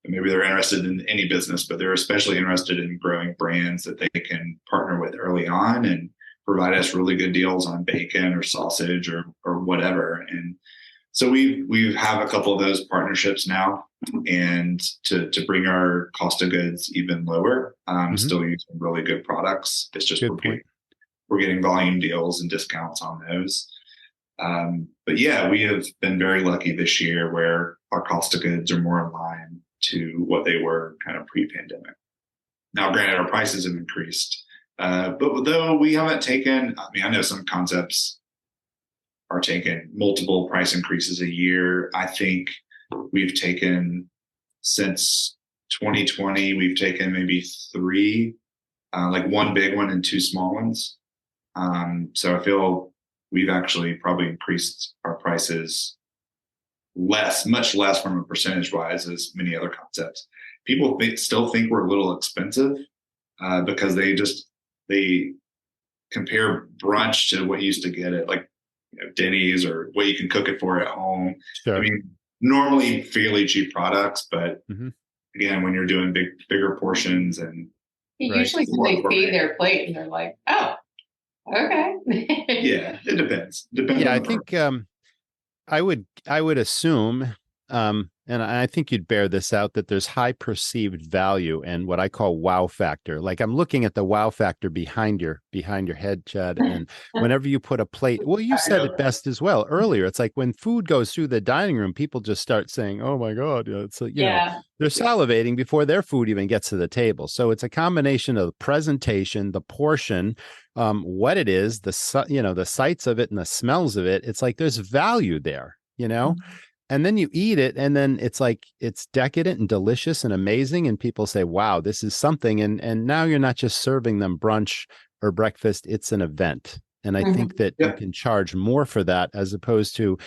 Maybe they're interested in any business, but they're especially interested in growing brands that they can partner with early on and provide us really good deals on bacon or sausage or whatever. And so we have a couple of those partnerships now, and to bring our cost of goods even lower, still using really good products. It's just we're getting volume deals and discounts on those. But yeah, we have been very lucky this year where our cost of goods are more in line to what they were kind of pre-pandemic. Now, granted, our prices have increased, but though we haven't taken, I know some concepts are taking multiple price increases a year. I think we've taken, since 2020, we've taken maybe 3, like 1 big one and 2 small ones. So I feel we've actually probably increased our prices much less from a percentage wise as many other concepts. People still think we're a little expensive because they compare brunch to what you used to get at like Denny's or what you can cook it for at home. Sure. I mean, normally fairly cheap products, but again, when you're doing bigger portions and usually they see their plate and they're like, oh, okay. Yeah, it depends. Yeah, I think I would assume, and I think you'd bear this out, that there's high perceived value and what I call wow factor. Like, I'm looking at the wow factor behind your head, Chad. And whenever you put a plate, well, you said it best as well earlier. It's like when food goes through the dining room, people just start saying, "Oh my God!" It's like, know, they're salivating before their food even gets to the table. So it's a combination of the presentation, the portion, what it is, the sights of it and the smells of it. It's like there's value there, And then you eat it, and then it's like it's decadent and delicious and amazing, and people say, "Wow, this is something." And now you're not just serving them brunch or breakfast; it's an event. And I think that you can charge more for that as opposed to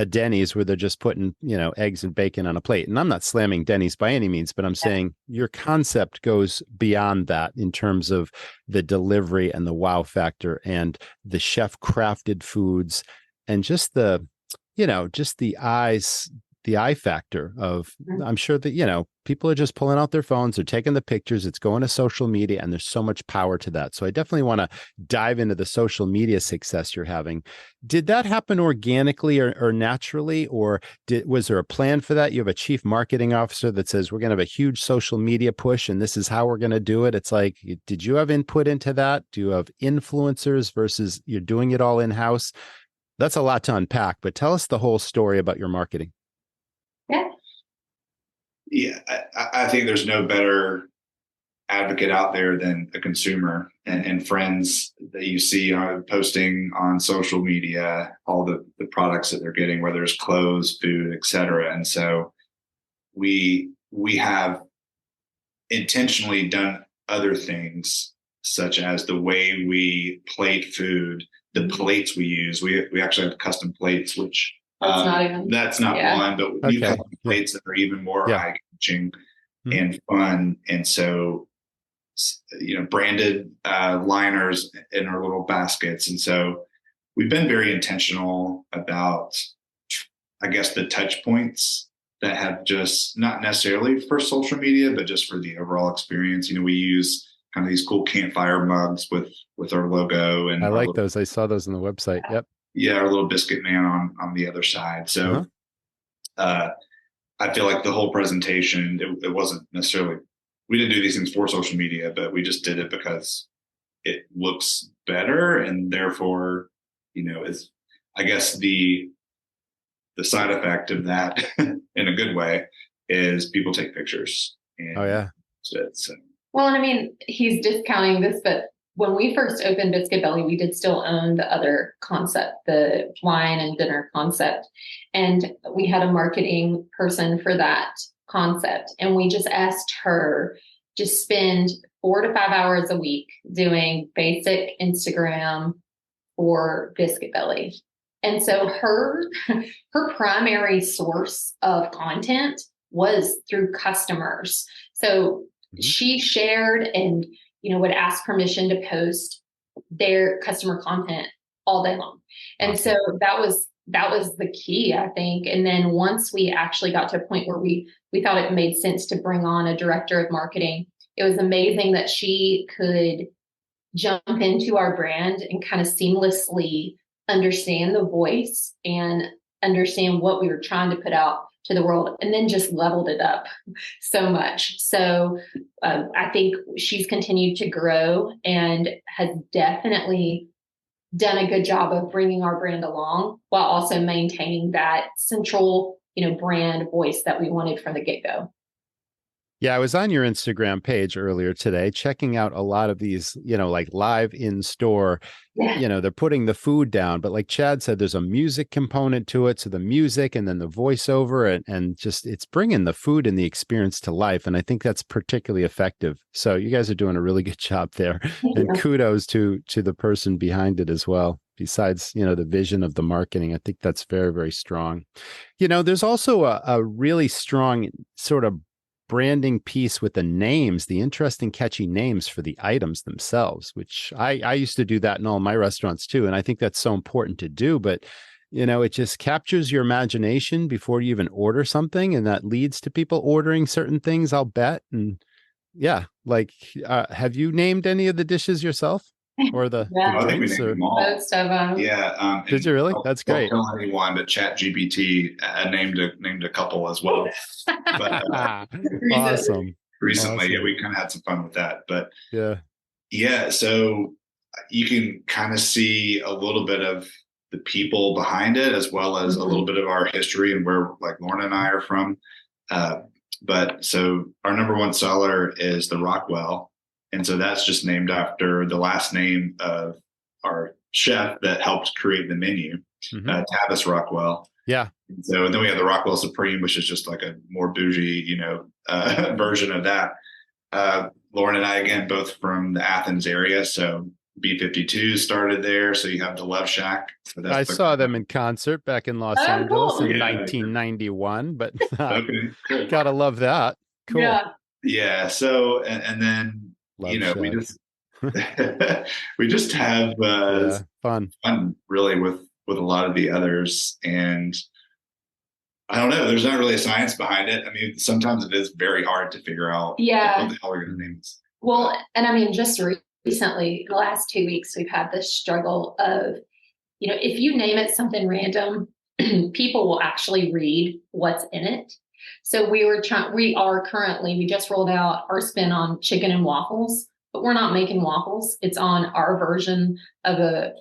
Denny's, where they're just putting eggs and bacon on a plate. And I'm not slamming Denny's by any means, but I'm saying your concept goes beyond that in terms of the delivery and the wow factor and the chef crafted foods and just the eyes the I factor of, I'm sure that, people are just pulling out their phones, they're taking the pictures, it's going to social media, and there's so much power to that. So I definitely want to dive into the social media success you're having. Did that happen organically or naturally, or was there a plan for that? You have a chief marketing officer that says, we're going to have a huge social media push and this is how we're going to do it. It's like, did you have input into that? Do you have influencers versus you're doing it all in-house? That's a lot to unpack, but tell us the whole story about your marketing. Yeah, I think there's no better advocate out there than a consumer and friends that you see posting on social media, all the products that they're getting, whether it's clothes, food, et cetera. And so we have intentionally done other things, such as the way we plate food, the plates we use. We actually have custom plates, which that's not one, but we have custom plates that are even more eye-catching and fun. And so, branded liners in our little baskets. And so we've been very intentional about, I guess, the touch points that have just not necessarily for social media, but just for the overall experience. We use kind of these cool campfire mugs with our logo. And I like those. I saw those on the website. Yep. Yeah, our little biscuit man on the other side. So I feel like the whole presentation, it wasn't necessarily, we didn't do these things for social media, but we just did it because it looks better. And therefore, is, I guess, the side effect of that in a good way is people take pictures. And that's it. So. Well, and I mean, he's discounting this, but when we first opened Biscuit Belly, we did still own the other concept, the wine and dinner concept. And we had a marketing person for that concept. And we just asked her to spend 4 to 5 hours a week doing basic Instagram for Biscuit Belly. And so her primary source of content was through customers. So she shared and would ask permission to post their customer content all day long. And so that was the key, I think. And then once we actually got to a point where we thought it made sense to bring on a director of marketing, it was amazing that she could jump into our brand and kind of seamlessly understand the voice and understand what we were trying to put out to the world, and then just leveled it up so much. So I think she's continued to grow and has definitely done a good job of bringing our brand along while also maintaining that central, brand voice that we wanted from the get-go. Yeah, I was on your Instagram page earlier today, checking out a lot of these, like live in store, they're putting the food down, but like Chad said, there's a music component to it. So the music and then the voiceover and just, it's bringing the food and the experience to life. And I think that's particularly effective. So you guys are doing a really good job there. And kudos to the person behind it as well. Besides, the vision of the marketing, I think that's very, very strong. There's also a really strong sort of branding piece with the names, the interesting, catchy names for the items themselves, which I used to do that in all my restaurants too. And I think that's so important to do, but it just captures your imagination before you even order something. And that leads to people ordering certain things, I'll bet. And have you named any of the dishes yourself? Or the drinks? Most of them. Yeah. Did you really? That's great. Don't tell anyone, but ChatGPT named a couple as well. But, awesome. Recently, yeah, we kind of had some fun with that. But yeah. So you can kind of see a little bit of the people behind it, as well as a little bit of our history and where, like, Lauren and I are from. But so our number one seller is the Rockwell. And so that's just named after the last name of our chef that helped create the menu, Tapas Rockwell. Yeah. And so then we have the Rockwell Supreme, which is just like a more bougie, version of that. Lauren and I, again, both from the Athens area. So B52 started there. So you have the Love Shack. So I saw them in concert back in Los Angeles in 1991, but cool. Gotta love that. Cool. Yeah. So, and then, Love we just have fun really with a lot of the others. And I don't know. There's not really a science behind it. I mean, sometimes it is very hard to figure out what the hell we're going to name this. Well, and I mean, just recently, the last 2 weeks, we've had this struggle of, if you name it something random, people will actually read what's in it. So we just rolled out our spin on chicken and waffles, but we're not making waffles. It's on our version of a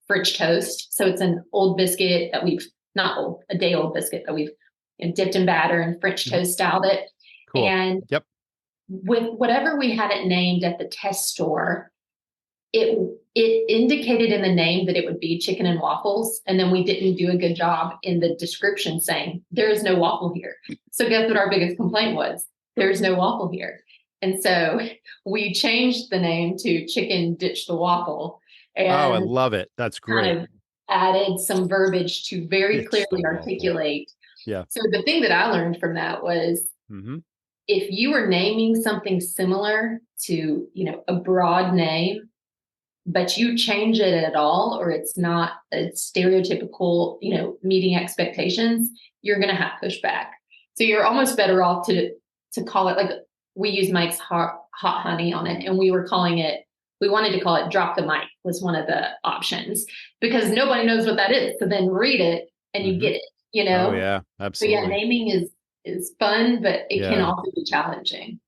French toast. So it's an old biscuit that a day old biscuit that we've dipped in batter and French toast styled it. Cool. And with whatever we had it named at the test store, it indicated in the name that it would be chicken and waffles. And then we didn't do a good job in the description saying there is no waffle here. So guess what our biggest complaint was? There's no waffle here. And so we changed the name to Chicken Ditch the Waffle. And I love it. That's great. Kind of added some verbiage to very clearly articulate. Yeah. So the thing that I learned from that was if you were naming something similar to, a broad name, but you change it at all, or it's not a stereotypical, meeting expectations, you're going to have pushback. So you're almost better off to call it, like we use Mike's hot honey on it, and we wanted to call it drop the mic was one of the options because nobody knows what that is. So then read it and you get it, Oh yeah, absolutely. So yeah, naming is fun, but it can also be challenging.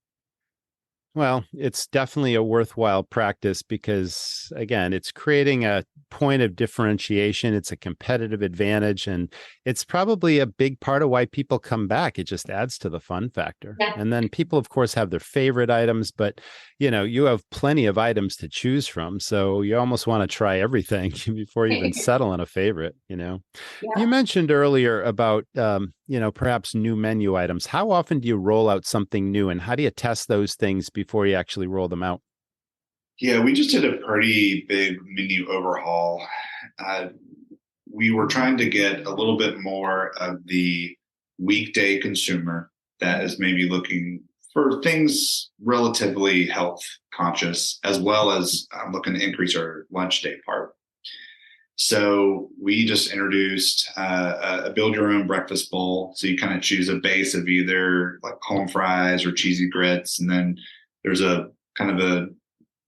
Well, it's definitely a worthwhile practice because, again, it's creating a point of differentiation. It's a competitive advantage, and it's probably a big part of why people come back. It just adds to the fun factor. Yeah. And then people, of course, have their favorite items, but, you have plenty of items to choose from. So you almost want to try everything before you even settle on a favorite, Yeah. You mentioned earlier about, perhaps new menu items. How often do you roll out something new, and how do you test those things before you actually roll them out? Yeah, we just did a pretty big menu overhaul. We were trying to get a little bit more of the weekday consumer that is maybe looking for things relatively health conscious, as well as looking to increase our lunch day part. So we just introduced a build your own breakfast bowl. So you kind of choose a base of either like home fries or cheesy grits. And then there's a kind of a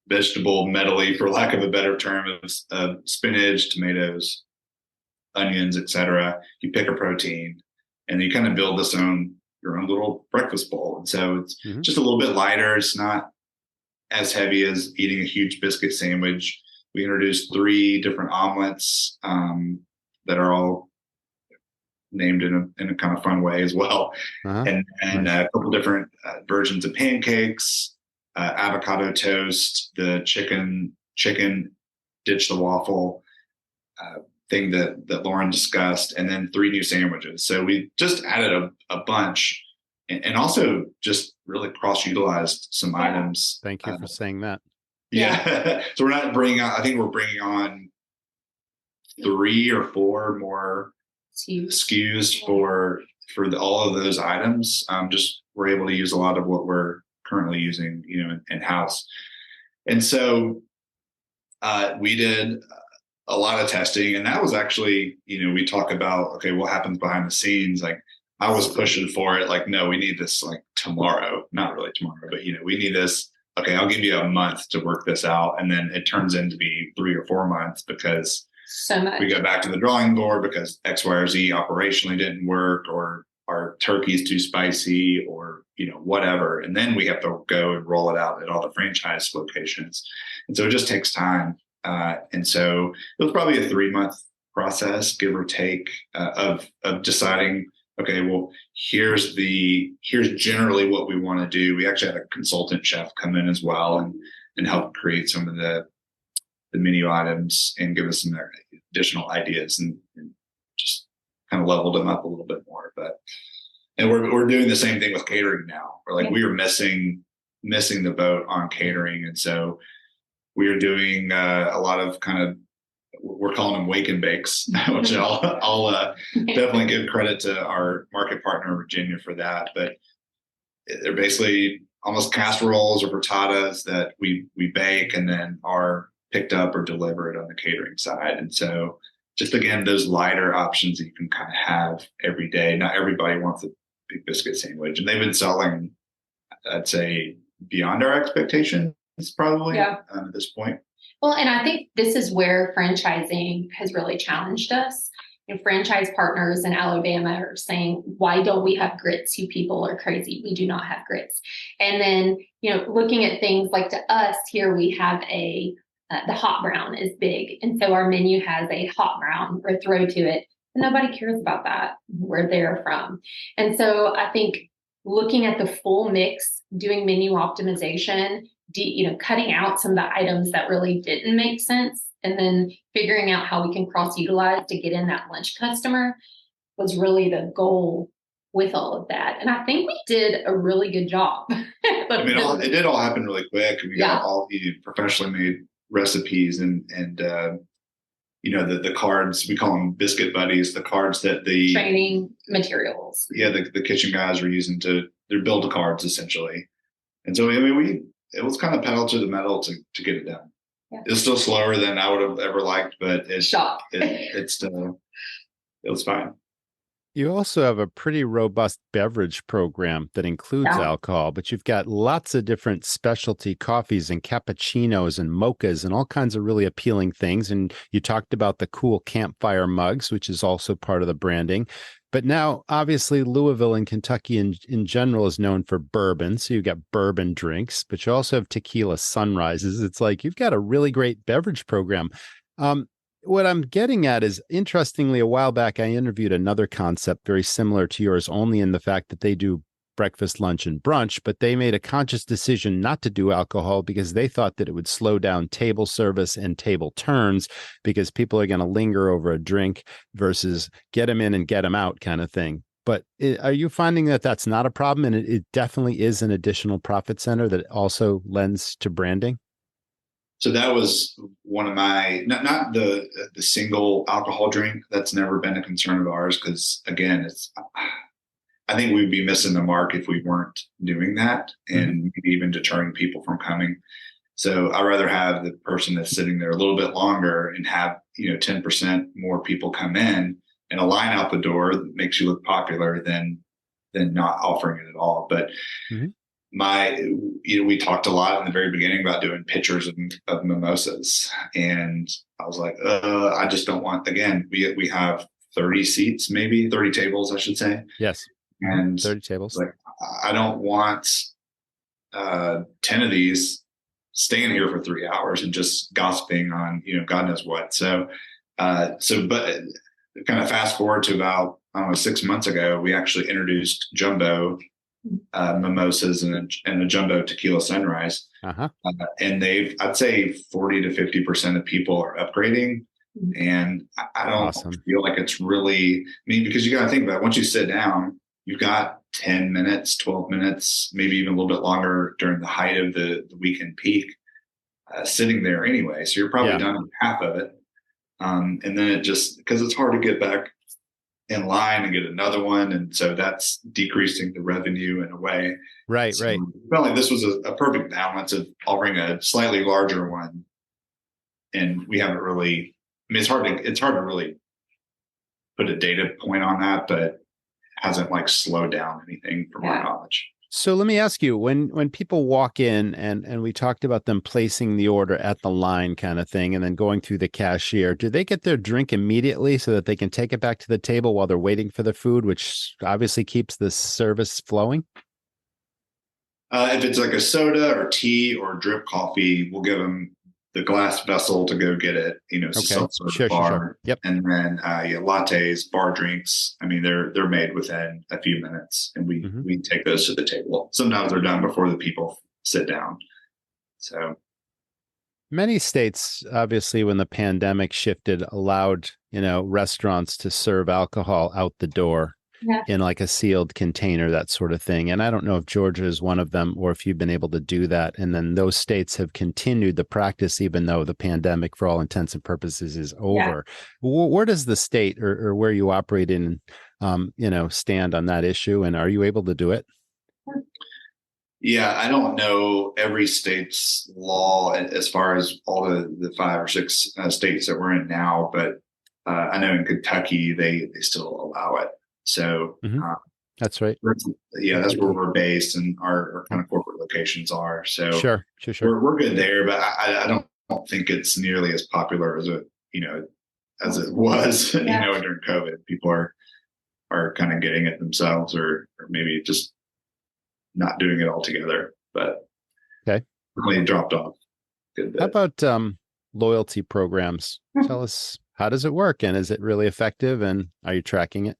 vegetable medley, for lack of a better term, of spinach, tomatoes, onions, etc. You pick a protein and you kind of build your own little breakfast bowl. And so it's just a little bit lighter. It's not as heavy as eating a huge biscuit sandwich. We introduced 3 different omelets that are all named in a kind of fun way as well. And a couple different versions of pancakes, avocado toast, the chicken ditch the waffle thing that Lauren discussed, and then 3 new sandwiches. So we just added a bunch and also just really cross-utilized some items. Thank you for saying that. Yeah. So we're not I think we're bringing on 3 or 4 more SKUs for all of those items. Just we're able to use a lot of what we're currently using, in house. And so we did a lot of testing, and that was actually, we talk about, okay, what happens behind the scenes? Like I was pushing for it. Like, no, we need this like tomorrow, not really tomorrow, but we need this. Okay, I'll give you a month to work this out. And then it turns into be 3 or 4 months because we go back to the drawing board because X, Y, or Z operationally didn't work, or our turkey's too spicy, or, whatever. And then we have to go and roll it out at all the franchise locations. And so it just takes time. And so it was probably a 3-month process, give or take, of deciding, okay, well, here's generally what we want to do. We actually had a consultant chef come in as well and help create some of the menu items and give us some additional ideas and just kind of leveled them up a little bit more. And we're doing the same thing with catering now. We are missing the boat on catering. And so we are doing a lot of we're calling them wake and bakes, which I'll definitely give credit to our market partner, Virginia, for that. But they're basically almost casseroles or frittatas that we bake and then are picked up or delivered on the catering side. And so just again, those lighter options that you can kind of have every day. Not everybody wants a big biscuit sandwich, and they've been selling, I'd say, beyond our expectations probably at this point. Well, and I think this is where franchising has really challenged us. Franchise partners in Alabama are saying, why don't we have grits? You people are crazy. We do not have grits. And then, looking at things like, to us here, we have the hot brown is big. And so our menu has a hot brown or throw to it. And nobody cares about that, where they're from. And so I think looking at the full mix, doing menu optimization, cutting out some of the items that really didn't make sense, and then figuring out how we can cross-utilize to get in that lunch customer was really the goal with all of that. And I think we did a really good job. It did all happen really quick. We got all the professionally made recipes and the cards, we call them biscuit buddies, the cards that the training materials. Yeah, the kitchen guys were using they're build cards essentially. And so, it was kind of pedal to the metal to get it done. Yeah. It's still slower than I would have ever liked, but it's still, it was fine. You also have a pretty robust beverage program that includes alcohol, but you've got lots of different specialty coffees and cappuccinos and mochas and all kinds of really appealing things. And you talked about the cool campfire mugs, which is also part of the branding. But now, obviously, Louisville and Kentucky in general is known for bourbon. So you've got bourbon drinks, but you also have tequila sunrises. It's like you've got a really great beverage program. What I'm getting at is, interestingly, a while back, I interviewed another concept very similar to yours, only in the fact that they do breakfast, lunch, and brunch, but they made a conscious decision not to do alcohol because they thought that it would slow down table service and table turns, because people are going to linger over a drink versus get them in and get them out kind of thing. But are you finding that that's not a problem, and it definitely is an additional profit center that also lends to branding? So that was one of my, not the single alcohol drink. That's never been a concern of ours, because again, I think we'd be missing the mark if we weren't doing that, and maybe even deterring people from coming. So I'd rather have the person that's sitting there a little bit longer and have 10% more people come in and a line out the door that makes you look popular than not offering it at all. But we talked a lot in the very beginning about doing pictures of mimosas, and I was like, I just don't want. Again, we have 30 seats, maybe 30 tables, I should say. Yes, and 30 tables. Like, I don't want 10 of these staying here for 3 hours and just gossiping on God knows what. So but kind of fast forward to about 6 months ago, we actually introduced jumbo mimosas and a jumbo tequila sunrise. And I'd say 40 to 50% of people are upgrading. And I don't feel like it's really, because you got to think about it. Once you sit down, you've got 10 minutes, 12 minutes, maybe even a little bit longer during the height of the weekend peak, sitting there anyway. So you're probably done with half of it. And then it just, because it's hard to get back in line and get another one. And so that's decreasing the revenue in a way. Right. I felt like this was a perfect balance of offering a slightly larger one. And we haven't really, it's hard to really put a data point on that, but hasn't slowed down anything from our knowledge. So let me ask you, when people walk in and we talked about them placing the order at the line kind of thing and then going through the cashier, do they get their drink immediately so that they can take it back to the table while they're waiting for the food, which obviously keeps the service flowing? If it's like a soda or tea or drip coffee, we'll give them the glass vessel to go get it, self-serve bar. Sure. Yep. And then lattes, bar drinks. They're made within a few minutes, and we take those to the table. Sometimes they're done before the people sit down. So many states, obviously, when the pandemic shifted, allowed, restaurants to serve alcohol out the door in a sealed container, that sort of thing. And I don't know if Georgia is one of them or if you've been able to do that. And then those states have continued the practice, even though the pandemic, for all intents and purposes, is over. Where does the state or where you operate in, stand on that issue? And are you able to do it? Yeah, I don't know every state's law as far as all the 5 or 6 states that we're in now, but I know in Kentucky, they still allow it. So that's right. That's where we're based and our kind of corporate locations are. So sure. We're good there, but I don't think it's nearly as popular as as it was, during COVID. People are kind of getting it themselves or maybe just not doing it altogether, but really dropped off a good bit. How about loyalty programs? Tell us, how does it work, and is it really effective, and are you tracking it?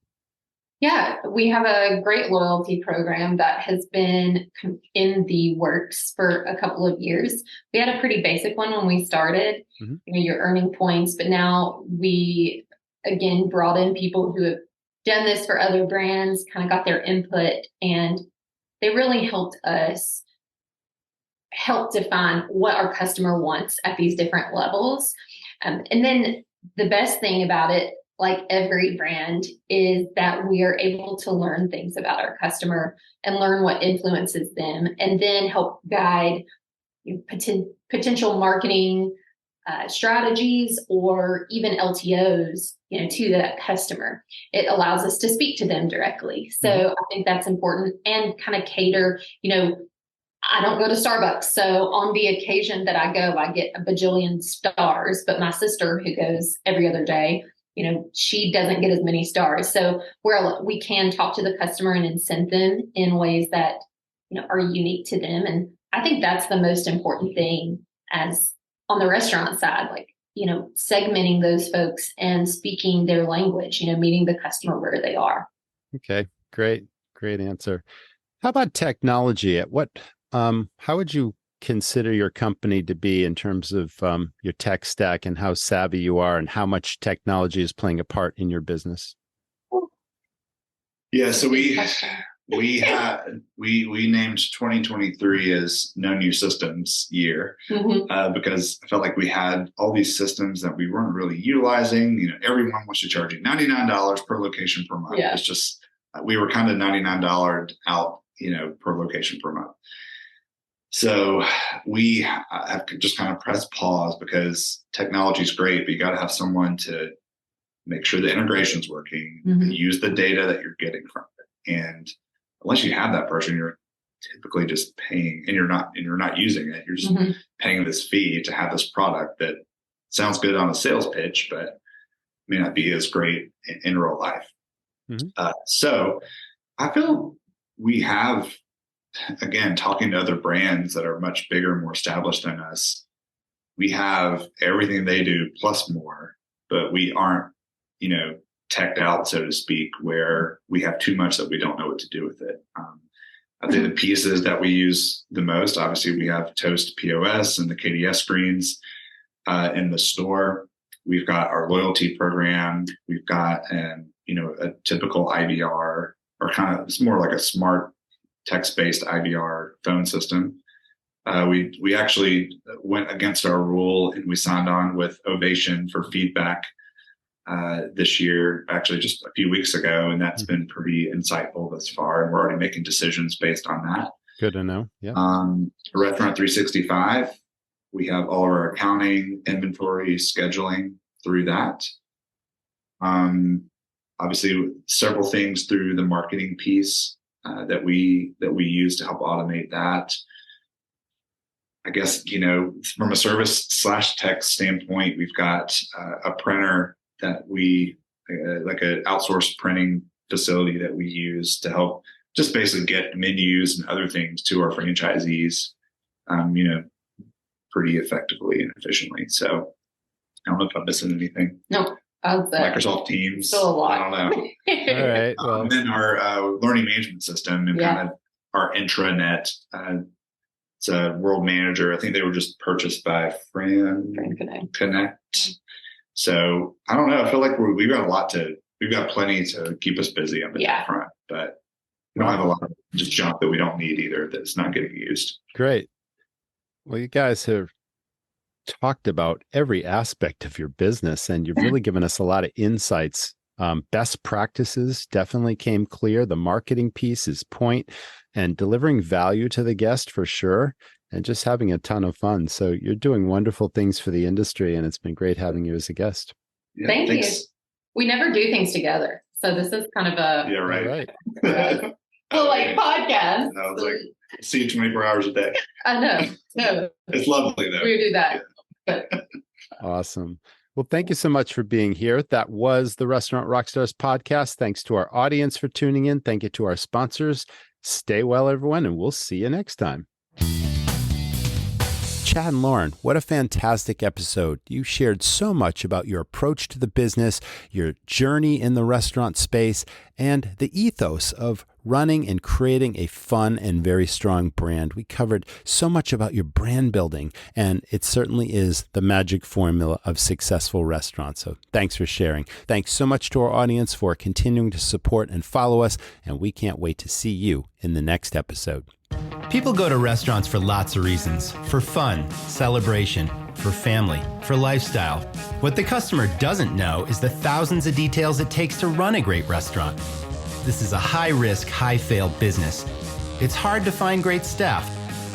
Yeah, we have a great loyalty program that has been in the works for a couple of years. We had a pretty basic one when we started, you're earning points, but now we, again, brought in people who have done this for other brands, kind of got their input, and they really helped us help define what our customer wants at these different levels. And then the best thing about it, like every brand, is that we are able to learn things about our customer and learn what influences them, and then help guide potential marketing strategies or even LTOs, to that customer. It allows us to speak to them directly. So I think that's important, and kind of cater, I don't go to Starbucks. So on the occasion that I go, I get a bajillion stars, but my sister, who goes every other day, she doesn't get as many stars. So we can talk to the customer and incent them in ways that, are unique to them. And I think that's the most important thing as on the restaurant side, segmenting those folks and speaking their language, meeting the customer where they are. Okay, great answer. How about technology? How would you consider your company to be in terms of your tech stack and how savvy you are, and how much technology is playing a part in your business? Yeah, so we named 2023 as No New Systems year because I felt like we had all these systems that we weren't really utilizing. Everyone wants to charge you $99 per location per month. It's just we were kind of $99 out, per location per month. So we have just kind of pressed pause because technology is great, but you got to have someone to make sure the integration's working, use the data that you're getting from it. And unless you have that person, you're typically just paying, and you're not using it. You're just paying this fee to have this product that sounds good on a sales pitch, but may not be as great in real life. So I feel we have, again, talking to other brands that are much bigger and more established than us, we have everything they do plus more, but we aren't, teched out, so to speak, where we have too much that we don't know what to do with it. I think the pieces that we use the most, obviously we have Toast POS and the KDS screens in the store. We've got our loyalty program. We've got, a typical IVR, or it's more like a smart text-based IVR phone system. We actually went against our rule and we signed on with Ovation for feedback this year, actually just a few weeks ago, and that's been pretty insightful thus far. And we're already making decisions based on that. Good to know. Yeah. Restaurant 365, we have all of our accounting, inventory, scheduling through that. Obviously, several things through the marketing piece that we use to help automate that. I guess, from a service/tech standpoint, we've got a printer that we, like an outsourced printing facility that we use to help just basically get menus and other things to our franchisees, pretty effectively and efficiently. So I don't know if I'm missing anything. No. Microsoft Teams. Still a lot. I don't know. All right. Well, and then our learning management system and kind of our intranet. It's a World Manager. I think they were just purchased by Friend Connect. So I don't know. I feel like we've got plenty to keep us busy on the front, but we don't have a lot of just junk that we don't need either that's not getting used. Great. Well, you guys have talked about every aspect of your business, and you've really given us a lot of insights. Best practices definitely came clear. The marketing piece is point, and delivering value to the guest for sure, and just having a ton of fun. So you're doing wonderful things for the industry, and it's been great having you as a guest. Yeah, we never do things together. So this is kind of a Yeah, right. well, like podcast. I was like, see you 24 hours a day. I know. No, It's lovely though. we do that. But Awesome. Well, thank you so much for being here. That was the Restaurant Rockstars podcast. Thanks to our audience for tuning in. Thank you to our sponsors. Stay well, everyone, and we'll see you next time. Chad and Lauren, what a fantastic episode. You shared so much about your approach to the business, your journey in the restaurant space, and the ethos of running and creating a fun and very strong brand. We covered so much about your brand building, and it certainly is the magic formula of successful restaurants. So thanks for sharing. Thanks so much to our audience for continuing to support and follow us, and we can't wait to see you in the next episode. People go to restaurants for lots of reasons. For fun, celebration, for family, for lifestyle. What the customer doesn't know is the thousands of details it takes to run a great restaurant. This is a high-risk, high-fail business. It's hard to find great staff.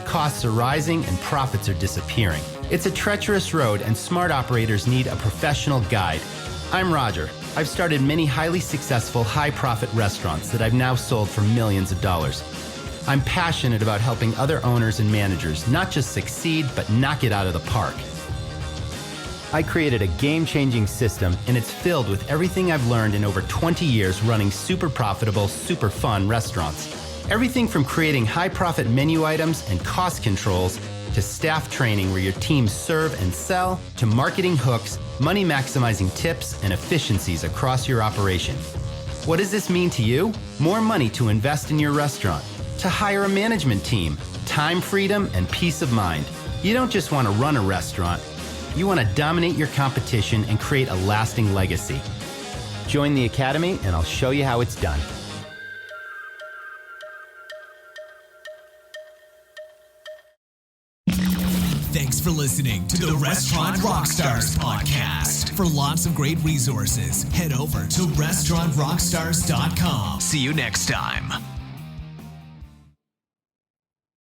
Costs are rising and profits are disappearing. It's a treacherous road and smart operators need a professional guide. I'm Roger. I've started many highly successful, high-profit restaurants that I've now sold for millions of dollars. I'm passionate about helping other owners and managers not just succeed, but knock it out of the park. I created a game-changing system, and it's filled with everything I've learned in over 20 years running super profitable, super fun restaurants. Everything from creating high-profit menu items and cost controls to staff training where your teams serve and sell, to marketing hooks, money-maximizing tips, and efficiencies across your operation. What does this mean to you? More money to invest in your restaurant, to hire a management team, time freedom, and peace of mind. You don't just want to run a restaurant. You want to dominate your competition and create a lasting legacy. Join the Academy and I'll show you how it's done. Thanks for listening to the Restaurant Rockstars Podcast. For lots of great resources, head over to restaurantrockstars.com. See you next time.